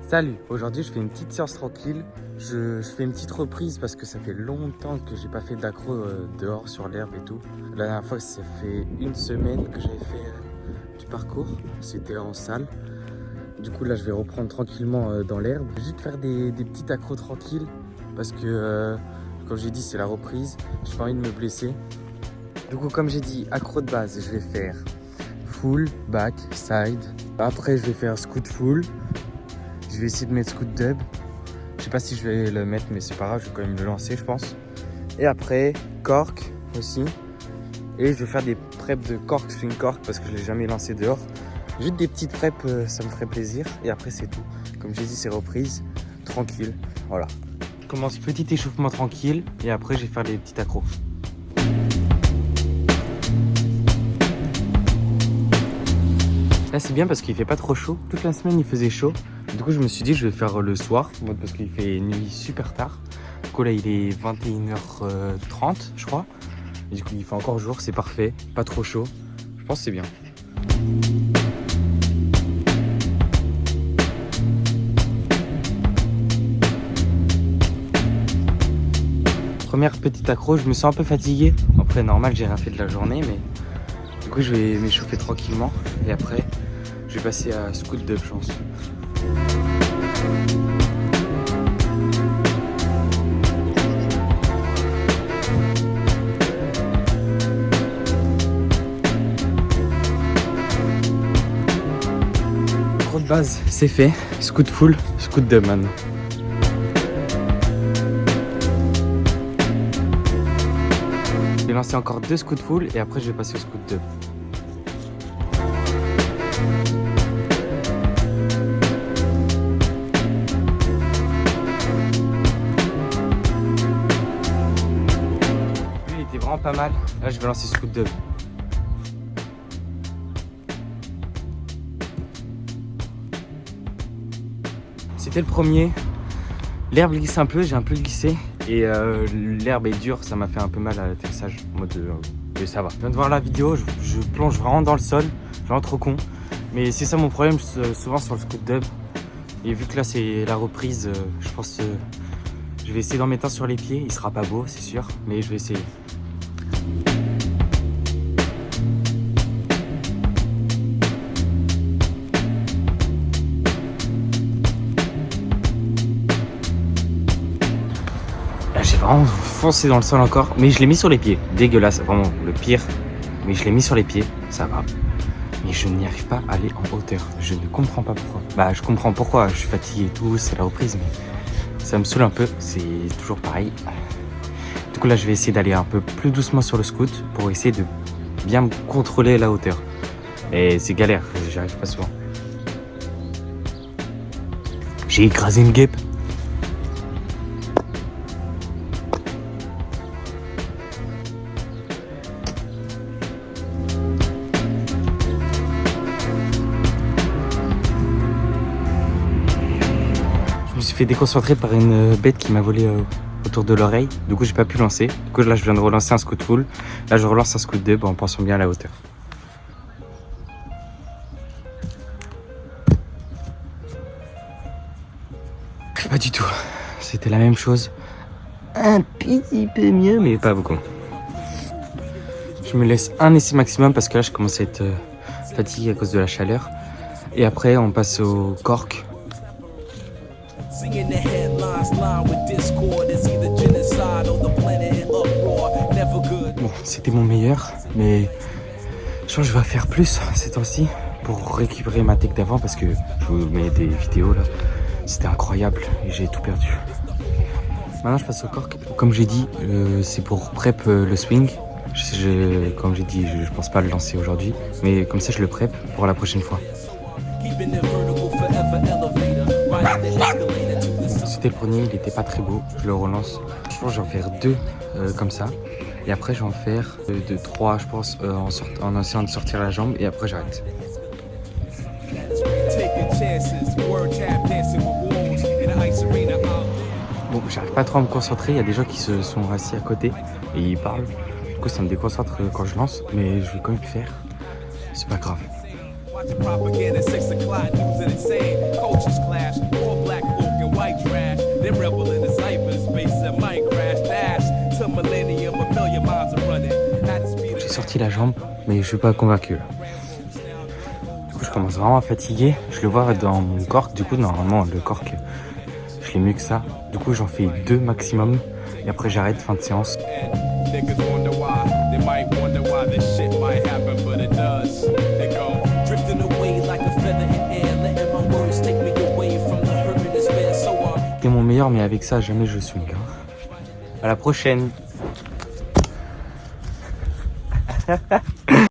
Salut, aujourd'hui je fais une petite séance tranquille. Je fais une petite reprise parce que ça fait longtemps que j'ai pas fait d'accro dehors sur l'herbe et tout. La dernière fois, ça fait une semaine que j'avais fait du parcours. C'était en salle. Du coup là je vais reprendre tranquillement dans l'herbe. Juste faire des petits accros tranquilles parce que comme j'ai dit c'est la reprise. J'ai pas envie de me blesser. Du coup comme j'ai dit, accro de base, je vais faire full, back, side. Après je vais faire scoot full. Je vais essayer de mettre scoot dub. Je sais pas si je vais le mettre, mais c'est pas grave, je vais quand même le lancer, je pense. Et après, cork aussi. Et je vais faire des preps de cork, swing cork, parce que je l'ai jamais lancé dehors. Juste des petites preps, ça me ferait plaisir. Et après, c'est tout. Comme j'ai dit, c'est reprise, tranquille. Voilà. Je commence petit échauffement tranquille. Et après, je vais faire des petits accros. Là, c'est bien parce qu'il fait pas trop chaud. Toute la semaine, il faisait chaud. Du coup, je me suis dit, je vais faire le soir, parce qu'il fait nuit super tard. Du coup, là, il est 21h30, je crois. Et du coup, il fait encore jour, c'est parfait. Pas trop chaud. Je pense que c'est bien. Première petite accro, je me sens un peu fatigué. Après, normal, j'ai rien fait de la journée, mais du coup, je vais m'échauffer tranquillement. Et après, je vais passer à scoot dub, je pense. Accro de base, c'est fait. Scoot full, scoot dub maintenant. Je vais lancer encore 2 scouts full et après je vais passer au scoot dub. Lui il était vraiment pas mal. Là je vais lancer scoot dub. C'était le premier. L'herbe glisse un peu, j'ai un peu glissé. Et l'herbe est dure, ça m'a fait un peu mal à l'atterrissage. En mode, mais ça va. Je viens de voir la vidéo, je plonge vraiment dans le sol. Vraiment trop con. Mais c'est ça mon problème souvent sur le scoot dub. Et vu que là c'est la reprise, je pense je vais essayer d'en mettre un sur les pieds. Il sera pas beau, c'est sûr, mais je vais essayer. J'ai vraiment foncé dans le sol encore, mais je l'ai mis sur les pieds. Dégueulasse, vraiment le pire. Mais je l'ai mis sur les pieds, ça va. Mais je n'y arrive pas à aller en hauteur. Je ne comprends pas pourquoi. Bah, je comprends pourquoi. Je suis fatigué et tout, c'est la reprise, mais ça me saoule un peu. C'est toujours pareil. Du coup, là, je vais essayer d'aller un peu plus doucement sur le scoot pour essayer de bien me contrôler la hauteur. Et c'est galère, j'y arrive pas souvent. J'ai écrasé une guêpe. Je me suis fait déconcentrer par une bête qui m'a volé autour de l'oreille. Du coup, j'ai pas pu lancer. Du coup, là, je viens de relancer un scoot full. Là, je relance un scoot dub en pensant bien à la hauteur. Pas du tout. C'était la même chose. Un petit peu mieux, mais pas beaucoup. Je me laisse un essai maximum parce que là, je commence à être fatigué à cause de la chaleur. Et après, on passe au cork. Bon, c'était mon meilleur, mais je pense que je vais faire plus ces temps-ci pour récupérer ma tech d'avant parce que je vous mets des vidéos là. C'était incroyable et j'ai tout perdu. Maintenant, je passe au cork. Comme j'ai dit, c'est pour prep le swing. Comme j'ai dit, je pense pas le lancer aujourd'hui, mais comme ça, je le prep pour la prochaine fois. C'était le premier, il était pas très beau, je le relance. Je pense que je vais en faire 2 comme ça. Et après je vais en faire 3 je pense en essayant de sortir la jambe et après j'arrête. Bon, j'arrive pas trop à me concentrer, il y a des gens qui se sont assis à côté et ils parlent. Du coup ça me déconcentre quand je lance, mais je vais quand même le faire. C'est pas grave. Watch the propaganda, 6 o'clock news and insane. Cultures clash. sorti la jambe, mais je suis pas convaincu. Là. Du coup, je commence vraiment à fatiguer. Je le vois dans mon corps. Du coup, normalement, le corps, je l'ai mieux que ça. Du coup, j'en fais 2 maximum. Et après, j'arrête, fin de séance. C'était mon meilleur, mais avec ça, jamais je swing. À la prochaine.